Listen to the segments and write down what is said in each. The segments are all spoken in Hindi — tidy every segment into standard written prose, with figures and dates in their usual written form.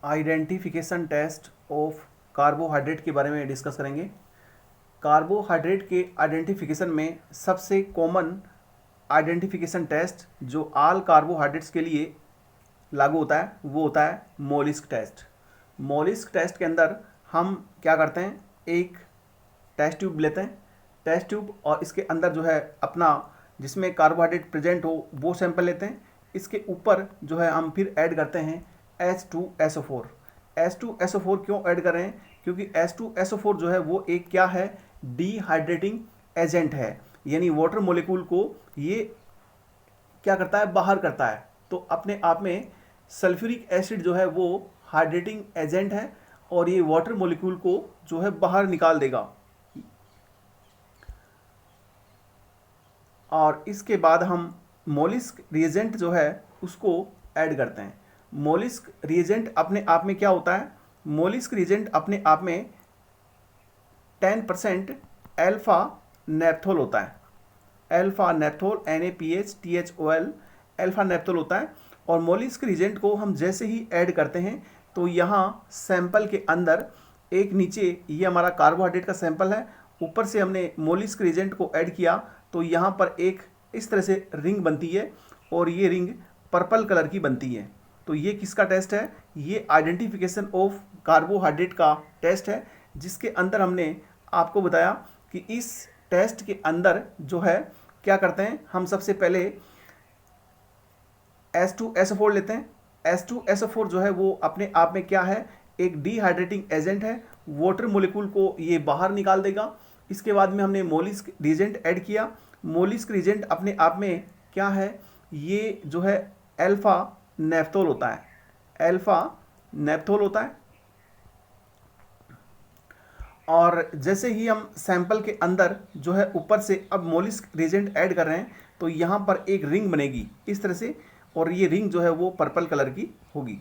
आइडेंटिफिकेशन टेस्ट ऑफ कार्बोहाइड्रेट के बारे में डिस्कस करेंगे। कार्बोहाइड्रेट के आइडेंटिफिकेशन में सबसे कॉमन आइडेंटिफिकेशन टेस्ट जो ऑल कार्बोहाइड्रेट्स के लिए लागू होता है वो होता है मोलिस्क टेस्ट। मोलिस्क टेस्ट के अंदर हम क्या करते हैं, एक टेस्ट ट्यूब लेते हैं, टेस्ट ट्यूब और इसके अंदर जो है अपना जिसमें कार्बोहाइड्रेट प्रेजेंट हो वो सैंपल लेते हैं। इसके ऊपर जो है हम फिर ऐड करते हैं H2SO4। H2SO4 क्यों ऐड कर रहे हैं? क्योंकि H2SO4 जो है वो एक क्या है, डिहाइड्रेटिंग एजेंट है, यानी वाटर मोलिक्यूल को ये क्या करता है, बाहर करता है। तो अपने आप में सल्फ्यूरिक एसिड जो है वो हाइड्रेटिंग एजेंट है और ये वाटर मोलिक्यूल को जो है बाहर निकाल देगा। और इसके बाद हम मोलिस्क रिएजेंट जो है उसको ऐड करते हैं। मोलिस्क रिएजेंट अपने आप में क्या होता है? मोलिस्क रिएजेंट अपने आप में 10% अल्फा नेप्थोल होता है। Alpha naphthol NaPH alpha naphthol होता है। और मोलिस्क रिएजेंट को हम जैसे ही ऐड करते हैं तो यहाँ सैंपल के अंदर एक नीचे ये हमारा कार्बोहाइड्रेट का सैंपल है, ऊपर से हमने मोलिस्क रिएजेंट को ऐड किया तो यहाँ पर एक इस तरह से रिंग बनती है और ये रिंग पर्पल कलर की बनती है। तो ये किसका टेस्ट है? ये आइडेंटिफिकेशन ऑफ कार्बोहाइड्रेट का टेस्ट है, जिसके अंदर हमने आपको बताया कि इस टेस्ट के अंदर जो है क्या करते हैं, हम सबसे पहले H2SO4 लेते हैं। H2SO4 जो है वो अपने आप में क्या है, एक डिहाइड्रेटिंग एजेंट है, वाटर मोलिक्यूल को ये बाहर निकाल देगा। इसके बाद में हमने मोलिस्क रिएजेंट ऐड किया। मोलिस्क रिएजेंट अपने आप में क्या है, ये जो है अल्फा नेप्थोल होता है, अल्फा नेप्थोल होता है। और जैसे ही हम सैंपल के अंदर जो है ऊपर से अब मोलिस्क रिएजेंट ऐड कर रहे हैं तो यहाँ पर एक रिंग बनेगी इस तरह से, और ये रिंग जो है वो पर्पल कलर की होगी।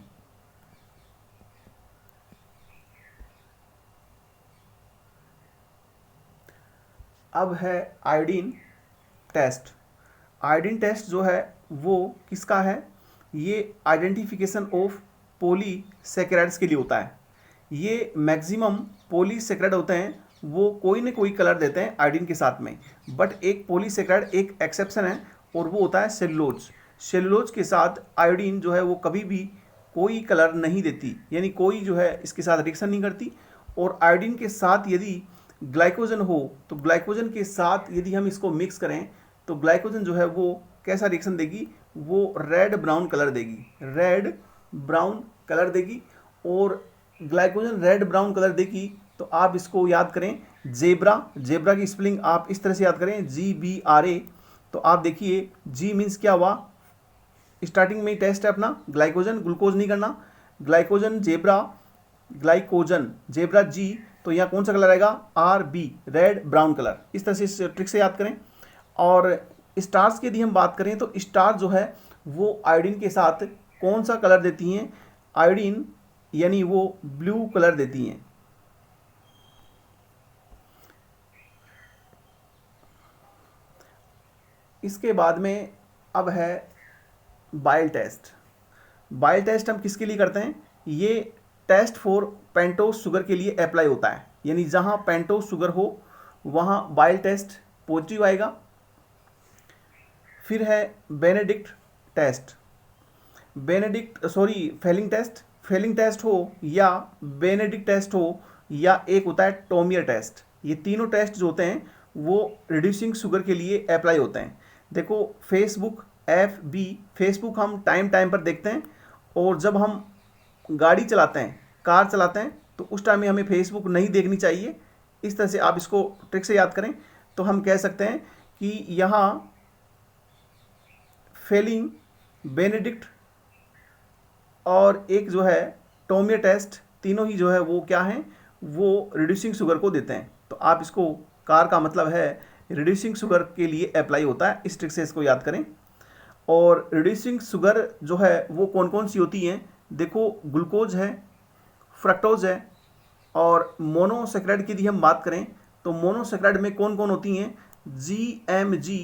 अब है आयोडीन टेस्ट। आयोडीन टेस्ट जो है वो किसका है? ये आइडेंटिफिकेशन ऑफ पॉलीसैकेराइड्स के लिए होता है। ये मैक्सिमम पॉलीसैकेराइड होते हैं वो कोई ना कोई कलर देते हैं आयोडीन के साथ में, बट एक पॉलीसैकेराइड एक एक्सेप्शन है और वो होता है सेलुलोज। सेलुलोज के साथ आयोडीन जो है वो कभी भी कोई कलर नहीं देती, यानी कोई जो है इसके साथ रिएक्शन नहीं करती। और आयोडीन के साथ यदि ग्लाइकोजन हो तो ग्लाइकोजन के साथ यदि हम इसको मिक्स करें तो ग्लाइकोजन जो है वो कैसा रिएक्शन देगी, वो रेड ब्राउन कलर देगी, रेड ब्राउन कलर देगी। और ग्लाइकोजन रेड ब्राउन कलर देगी तो आप इसको याद करें जेब्रा, जेब्रा की स्पेलिंग आप इस तरह से याद करें GBRA। तो आप देखिए जी मीन्स क्या हुआ, स्टार्टिंग में ही टेस्ट है अपना ग्लाइकोजन, ग्लूकोज नहीं करना, glycogen zebra, glycogen zebra G, तो यहाँ कौन सा कलर आएगा, RB, रेड ब्राउन कलर। इस तरह से इस ट्रिक से याद करें। और स्टार्स की यदि हम बात करें तो स्टार जो है वो आयोडीन के साथ कौन सा कलर देती हैं, आयोडीन यानी वो ब्लू कलर देती हैं। इसके बाद में अब है बाइल टेस्ट। बाइल टेस्ट हम किसके लिए करते हैं? ये टेस्ट फॉर पेंटोज शुगर के लिए अप्लाई होता है, यानी जहाँ पेंटोज शुगर हो वहाँ बाइल टेस्ट पॉजिटिव आएगा। फिर है Benedict test, Fehling test. Fehling test हो या बेनेडिक्ट टेस्ट हो या एक होता है टोमियर टेस्ट। ये तीनों टेस्ट जो होते हैं वो रिड्यूसिंग शुगर के लिए अप्लाई होते हैं। देखो फेसबुक, FB, फेसबुक हम टाइम टाइम पर देखते हैं, और जब हम गाड़ी चलाते हैं, कार चलाते हैं, तो उस टाइम में हमें फेसबुक नहीं देखनी चाहिए। इस तरह से आप इसको ट्रिक से याद करें तो हम कह सकते हैं कि यहाँ फेलिंग, बेनेडिक्ट और एक जो है टोमियर टेस्ट, तीनों ही जो है वो क्या हैं, वो रिड्यूसिंग शुगर को देते हैं। तो आप इसको, कार का मतलब है रिड्यूसिंग शुगर के लिए अप्लाई होता है, इस ट्रिक से इसको याद करें। और रिड्यूसिंग शुगर जो है वो कौन कौन सी होती हैं? देखो ग्लूकोज है, फ्रक्टोज है, और मोनोसैकेराइड की यदि हम बात करें तो मोनोसैकेराइड में कौन कौन होती हैं? GMG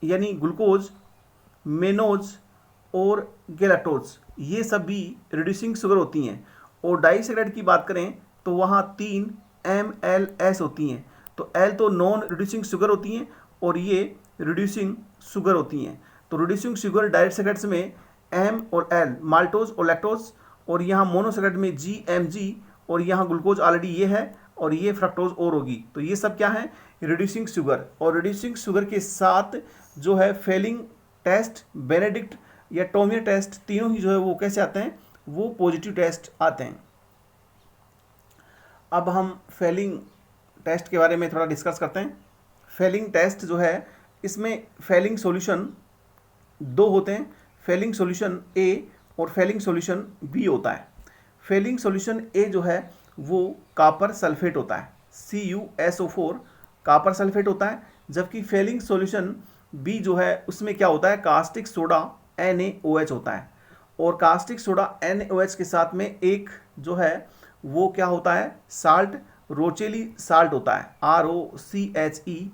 यानी ग्लूकोज, मेनोज और गैलेक्टोज, ये सब भी रिड्यूसिंग शुगर होती हैं। और डाइसैकेराइड की बात करें तो वहाँ 3 MLS होती हैं। तो L तो नॉन रिड्यूसिंग शुगर होती हैं और ये रिड्यूसिंग शुगर होती हैं। तो रिड्यूसिंग शुगर डाइसैकेराइड्स में M और L, माल्टोज और लैक्टोज, और यहाँ मोनोसैकेराइड में GMG, और यहाँ ग्लूकोज ऑलरेडी ये है और ये फ्रक्टोज और होगी। तो ये सब क्या है, रिड्यूसिंग शुगर। और रिड्यूसिंग शुगर के साथ जो है फेलिंग टेस्ट, बेनेडिक्ट या टोमियर टेस्ट, तीनों ही जो है वो कैसे आते हैं, वो पॉजिटिव टेस्ट आते हैं। अब हम फेलिंग टेस्ट के बारे में थोड़ा डिस्कस करते हैं। फेलिंग टेस्ट जो है, इसमें फेलिंग सॉल्यूशन दो होते हैं, फेलिंग सॉल्यूशन ए और फेलिंग सॉल्यूशन बी होता है। फेलिंग सॉल्यूशन ए जो है वो कॉपर सल्फेट होता है, CuSO4 कॉपर सल्फेट होता है, जबकि फेलिंग सॉल्यूशन बी जो है उसमें क्या होता है, कास्टिक सोडा NaOH होता है। और कास्टिक सोडा NaOH के साथ में एक जो है वो क्या होता है, साल्ट, रोचेली साल्ट होता है, ROCHELLE,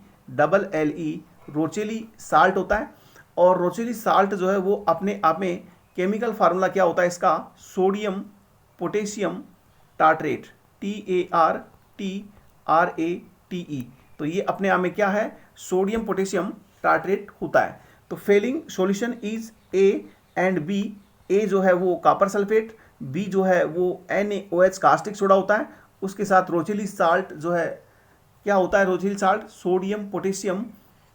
रोचेली साल्ट होता है। और रोचेली साल्ट जो है वो अपने आप में केमिकल फार्मूला क्या होता है इसका, सोडियम पोटेशियम टार्ट्रेट, TARTRATE। तो ये अपने आप में क्या है, सोडियम पोटेशियम टार्ट्रेट होता है। तो Fehling solution is A and B। A जो है वो कॉपर सल्फेट, B जो है वो NaOH कास्टिक सोडा होता है, उसके साथ रोचेली साल्ट जो है क्या होता है, रोचेली साल्ट सोडियम पोटेशियम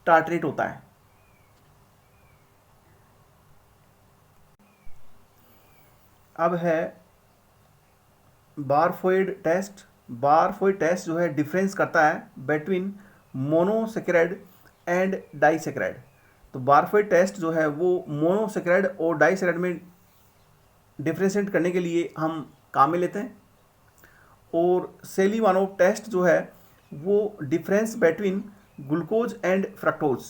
टार्ट्रेट होता है। अब है बारफोइड टेस्ट। बारफोइड टेस्ट जो है डिफरेंस करता है बिटवीन मोनोसैकेराइड एंड डाइसैकेराइड। तो बारफोइड टेस्ट जो है वो मोनोसैकेराइड और डाइसैकेराइड में डिफ्रेंशिएट करने के लिए हम काम में लेते हैं। और सेलीवानोव टेस्ट जो है वो difference between glucose and fructose,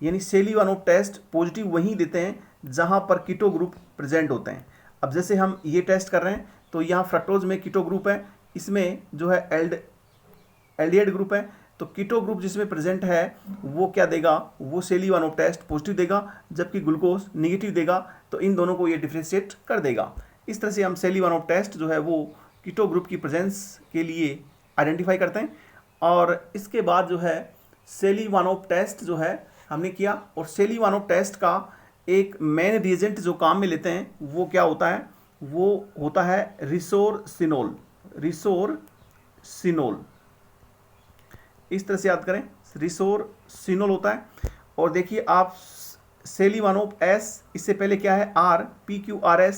यानी सेलीवानोव टेस्ट पॉजिटिव वहीं देते हैं जहां पर कीटो ग्रुप प्रेजेंट होते हैं। अब जैसे हम ये टेस्ट कर रहे हैं तो यहाँ फ्रक्टोज में कीटो ग्रुप है, इसमें जो है एल्डिहाइड ग्रुप है। तो कीटो ग्रुप जिसमें प्रेजेंट है वो क्या देगा, वो सेलीवानोव टेस्ट पॉजिटिव देगा, जबकि ग्लूकोज नेगेटिव देगा। तो इन दोनों को ये डिफ्रेंशिएट कर देगा। इस तरह से हम सेलीवानोव टेस्ट जो है वो कीटो ग्रुप की प्रेजेंस के लिए आइडेंटिफाई करते हैं। और इसके बाद जो है सेलीवानोव टेस्ट जो है हमने किया, और सेलीवानोव टेस्ट का एक मेन रिएजेंट जो काम में लेते हैं वो क्या होता है, वो होता है रिसोरसिनोल। रिसोरसिनोल इस तरह से याद करें, रिसोरसिनोल होता है। और देखिए आप सेलीवानोव एस, इससे पहले क्या है R, PQRS,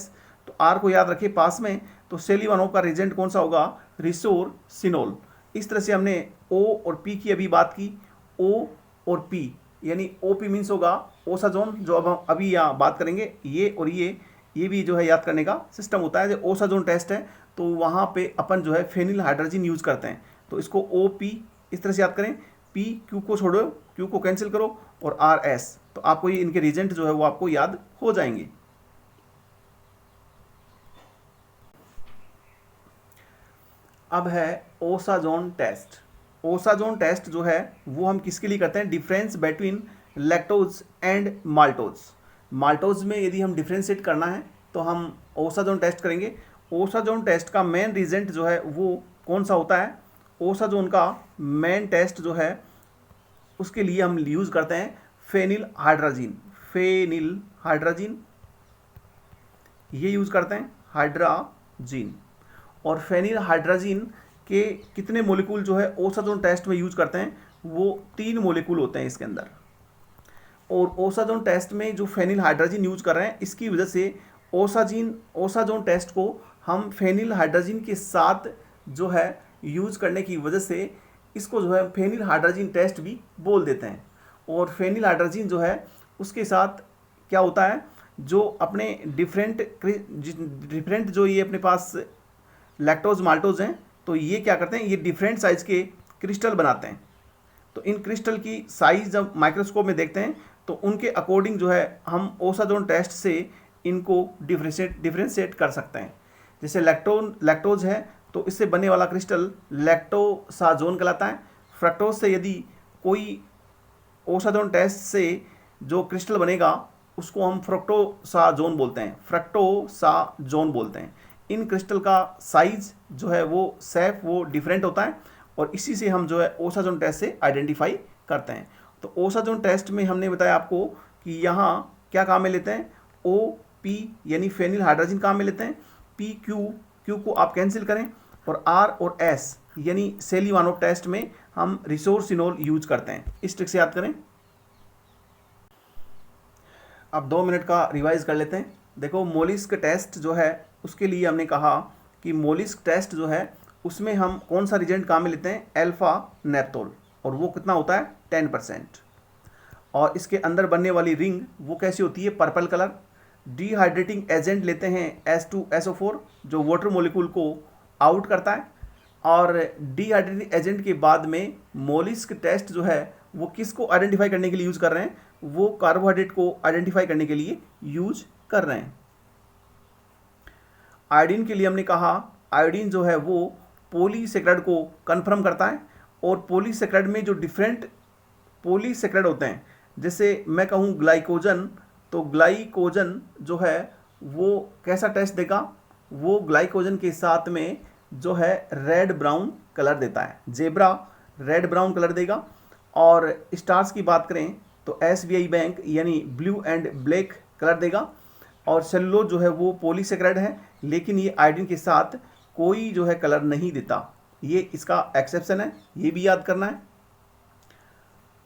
तो R को याद रखिए पास में। तो सेलीवानोव का रिएजेंट कौन सा होगा, रिसोरसिनोल। इस तरह से हमने O और P की अभी बात की। O और P यानी OP मीन्स होगा ओसाजोन, जो अब हम अभी यहाँ बात करेंगे। ये और ये भी जो है याद करने का सिस्टम होता है। जो ओसाजोन टेस्ट है तो वहाँ पे अपन जो है फेनिल हाइड्रोजन यूज़ करते हैं। तो इसको OP इस तरह से याद करें, P, Q को छोड़ो, Q को कैंसिल करो, और RS। तो आपको ये इनके रिएजेंट जो है वो आपको याद हो जाएंगे। अब है ओसाजोन टेस्ट। ओसाजोन टेस्ट जो है वो हम किसके लिए करते हैं, difference between lactose and maltose. Maltose में यदि हम डिफ्रेंशिएट करना है तो हम ओसाजोन टेस्ट करेंगे। ओसाजोन टेस्ट का मेन रिजेंट जो है वो कौन सा होता है, ओसाजोन का मेन टेस्ट जो है उसके लिए हम यूज़ करते हैं फेनिल हाइड्राजीन। फेनिल हाइड्राजीन ये यूज़ करते हैं, हाइड्राजीन। और फेनिल हाइड्राजीन के कितने मोलिकूल जो है ओसाजोन टेस्ट में यूज करते हैं, वो 3 मोलिकूल होते हैं इसके अंदर। और ओसाजोन टेस्ट में जो फेनिल हाइड्राजीन यूज कर रहे हैं, इसकी वजह से ओसाजोन टेस्ट को हम फेनिल हाइड्राजीन के साथ जो है यूज करने की वजह से इसको जो है फेनिल हाइड्राजीन टेस्ट भी बोल देते हैं। और फेनिल हाइड्राजीन जो है उसके साथ क्या होता है, जो अपने डिफरेंट जो ये अपने पास लैक्टोज माल्टोज हैं, तो ये क्या करते हैं, ये डिफरेंट साइज़ के क्रिस्टल बनाते हैं। तो इन क्रिस्टल की साइज़ जब माइक्रोस्कोप में देखते हैं तो उनके अकॉर्डिंग जो है हम ओसाजोन टेस्ट से इनको डिफ्रेंशिएट कर सकते हैं। जैसे लैक्टोज है तो इससे बनने वाला क्रिस्टल लैक्टोसाजोन कहलाता है। फ्रक्टोज से यदि कोई ओसाजोन टेस्ट से जो क्रिस्टल बनेगा उसको हम फ्रक्टोसाजोन बोलते हैं, फ्रक्टोसाजोन बोलते हैं। इन क्रिस्टल का साइज जो है वो शेप वो डिफरेंट होता है और इसी से हम जो है ओसाजोन टेस्ट से आइडेंटिफाई करते हैं। तो ओसाजोन टेस्ट में हमने बताया आपको कि यहाँ क्या काम में लेते हैं, ओ पी यानी फेनिल हाइड्रोजन काम में लेते हैं, पी क्यू को आप कैंसिल करें, और आर और एस यानी सेलिवानो टेस्ट में हम रिसोर्सिनोल यूज करते हैं। इस ट्रिक से याद करें। अब 2 मिनट का रिवाइज कर लेते हैं। देखो मोलिस्क टेस्ट जो है उसके लिए हमने कहा कि मोलिस्क टेस्ट जो है उसमें हम कौन सा रिजेंट काम में लेते हैं, एल्फा नेप्टोल, और वो कितना होता है 10%। और इसके अंदर बनने वाली रिंग वो कैसी होती है, पर्पल कलर। डिहाइड्रेटिंग एजेंट लेते हैं H2SO4 जो वाटर मोलिक्यूल को आउट करता है। और डिहाइड्रेटिंग एजेंट के बाद में मोलिस्क टेस्ट जो है वो किसको आइडेंटिफाई करने के लिए यूज कर रहे हैं, वो कार्बोहाइड्रेट को आइडेंटिफाई करने के लिए यूज कर रहे हैं। आयोडीन के लिए हमने कहा आयोडीन जो है वो पॉलीसेकेराइड को कंफर्म करता है, और पॉलीसेकेराइड में जो डिफरेंट पॉलीसेकेराइड होते हैं, जैसे मैं कहूँ ग्लाइकोजन, तो ग्लाइकोजन जो है वो कैसा टेस्ट देगा, वो ग्लाइकोजन के साथ में जो है रेड ब्राउन कलर देता है, जेब्रा रेड ब्राउन कलर देगा। और स्टार्स की बात करें तो SBI बैंक यानी ब्लू एंड ब्लैक कलर देगा। और सेलुलोज जो है वो पॉलीसेकेराइड है, लेकिन ये आयोडीन के साथ कोई जो है कलर नहीं देता, ये इसका एक्सेप्शन है, ये भी याद करना है।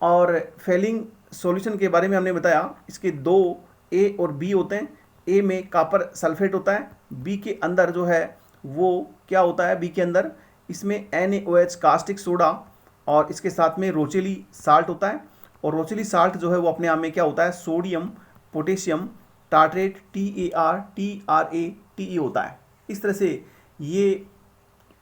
और फेलिंग सॉल्यूशन के बारे में हमने बताया, इसके 2 A और B होते हैं। A में कॉपर सल्फेट होता है, B के अंदर जो है वो क्या होता है, B के अंदर इसमें NaOH कास्टिक सोडा, और इसके साथ में रोचेली साल्ट होता है। और रोचेली साल्ट जो है वो अपने आप में क्या होता है, सोडियम पोटेशियम टार्ट्रेट TARTRATE होता है। इस तरह से ये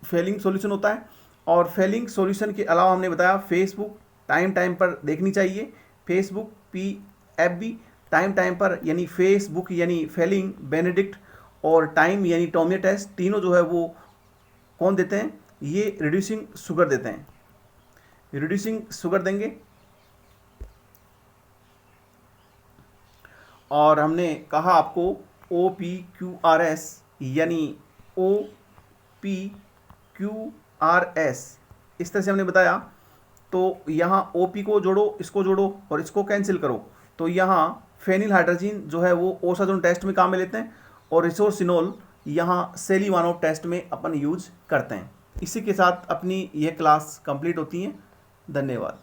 फेलिंग सॉल्यूशन होता है। और फेलिंग सॉल्यूशन के अलावा हमने बताया फेसबुक टाइम पर देखनी चाहिए, फेसबुक PFB टाइम पर, यानी फेसबुक यानी फेलिंग बेनेडिक्ट, और टाइम यानी टोमियो टेस्ट, तीनों जो है वो कौन देते हैं, ये रिड्यूसिंग शुगर देते हैं, रिड्यूसिंग शुगर देंगे। और हमने कहा आपको OPQRS यानी OPQRS, इस तरह से हमने बताया। तो यहाँ OP को जोड़ो, इसको जोड़ो और इसको कैंसिल करो, तो यहाँ फेनिल हाइड्रोजन जो है वो ओसाजोन टेस्ट में काम में लेते हैं, और रिसोर्सिनोल यहाँ सेलिवानो टेस्ट में अपन यूज करते हैं। इसी के साथ अपनी यह क्लास कंप्लीट होती है। धन्यवाद।